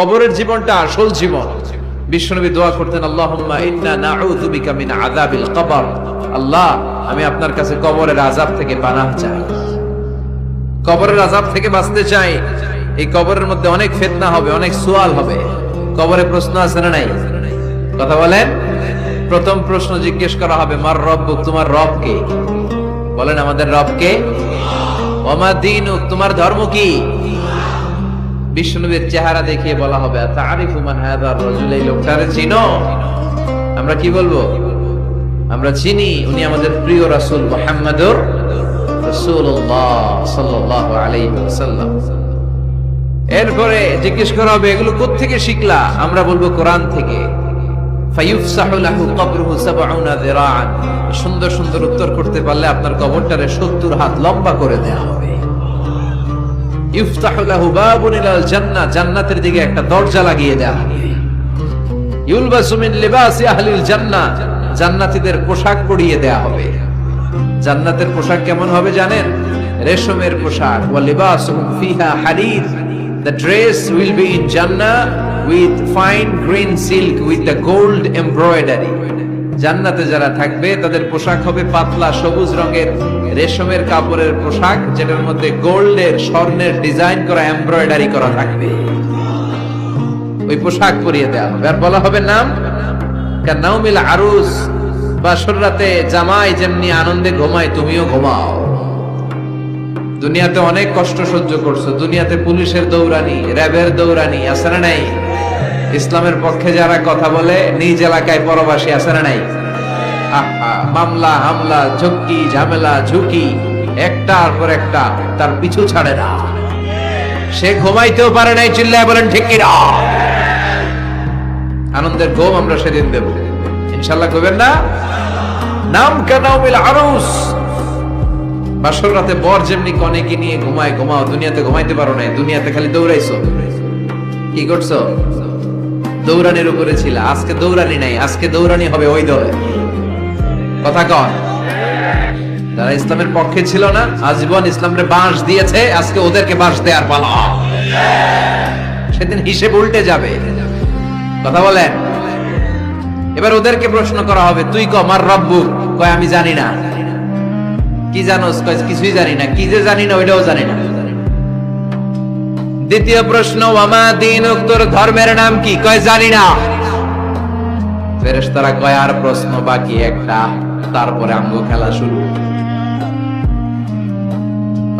কবরের জীবনটা আসল জীবন। বিশ্বনবী দোয়া করতেন, আল্লাহুম্মা ইন্না নাউযু বিকা মিন আযাবিল কবর। আল্লাহ, আমি আপনার কাছে কবরের আযাব থেকে পানাহ চাই, কবরের আযাব থেকে বাঁচতে চাই। এই কবরের মধ্যে অনেক ফিতনা হবে, অনেক সুয়াল হবে। কবরে প্রশ্ন আছে না নাই? কথা বলেন। প্রথম প্রশ্ন জিজ্ঞেস করা হবে, মার রব্বুক, তোমার রব কে? বলেন, আমাদের রব কে? ওয়া মা দীনুক, তোমার ধর্ম কি? বিশ্বনবীর চেহারা দেখিয়ে বলা হবে, তারিফু মান হাযা রাজুল, এই লোকটারে চিনো? আমরা কি বলবো? আমরা চিনি, উনি আমাদের প্রিয় রাসূল মুহাম্মদুর রাসূলুল্লাহ সাল্লাল্লাহু আলাইহি ওয়াসাল্লাম। এরপরে জিজ্ঞেস করা হবে, এগুলো কোত্থেকে শিখলা? আমরা বলবো কোরআন থেকে। ফায়ুফসাহু লাহু কবরুহু ৭০ যিরাআন। সুন্দর সুন্দর উত্তর করতে পারলে আপনার কবরটারে ৭০ হাত লম্বা করে দেয়া হবে। ইফতাহু লাহু বাবুন ইলাল জান্নাহ, জান্নাতের দিকে একটা দরজা লাগিয়ে দেয়া হবে। ইউলবাসু মিন লিবাসি আহলিল জান্নাহ, জান্নাতীদের পোশাক পরিয়ে দেয়া হবে। জান্নাতের পোশাক কেমন হবে জানেন? রেশমের পোশাক। ওয়া লিবাসুহুম ফিহা হারির, the dress will be in Jannah with fine green silk with the gold embroidery. জান্নাতে যারা থাকবে তাদের পোশাক হবে পাতলা সবুজ রঙের রেশমের কাপড়ের পোশাক, যেটার মধ্যে গোল্ডের, স্বর্ণের ডিজাইন করা, এমব্রয়ডারি করা থাকবে। ওই পোশাক পরিয়ে দেওয়া হবে। আর বলা হবে নাম কানাউমিল আরুস, বাসর রাতে জামাই যেমনি আনন্দে ঘুমায় তুমিও ঘুমাও। দুনিয়াতে অনেক কষ্ট সহ্য করছো, দুনিয়াতে পুলিশের দৌড়ানি, র্যাবের দৌড়ানি, আছে না নাই? ইসলামের পক্ষে যারা কথা বলে নিজ এলাকায় পরবাসী, আছে না নাই? মামলা হামলা, ঝক্কি ঝামেলা, ঝুঁকি একটার পর একটা, তার পিছু ছাড়ে না। সে ঘুমাইতেও পারে নাই, চিল্লায় বলেন ঠিক কিনা? আনন্দের ঘুম আমরা সেদিন দেব ইনশাআল্লাহ, করবেন না? নাম কানাউমিল আরুস, বাসর রাতে বর যেমনি কনেকে নিয়ে ঘুমায় ঘুমাও। দুনিয়াতে ঘুমাইতে পারো নাই, দুনিয়াতে খালি দৌড়াইছো। কি করছো? দৌড়ানির উপরে ছিল। আজকে দৌড়ানি নাই, আজকে দৌড়ানি হবে ওই দলে। কথা কন। যারা ইসলামের পক্ষে ছিল না, আজীবন ইসলামরে বাঁশ দিয়েছে, আজকে ওদেরকে বাঁশ দেয়ার পালা। সেদিন হিসেব উল্টে যাবে। কথা বলেন। এবার ওদেরকে প্রশ্ন করা হবে, তুই ক মার রব্বুক? কয় আমি জানি না। কি জানোস? কয় কিছুই জানি না। কি যে জানি না ওইটাও জানি না। দ্বিতীয় প্রশ্ন, ওয়ামা দীনুক, তোর ধর্মের নাম কি? কয় জানি না। ফেরেশতারা কয় আর প্রশ্ন বাকি একটা, তারপরে আমগো খেলা শুরু।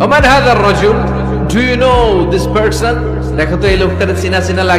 ওমান হাযার রাজুল, do you know this person? দেখো তো এই লোকটার চিনা চিনা লাগে।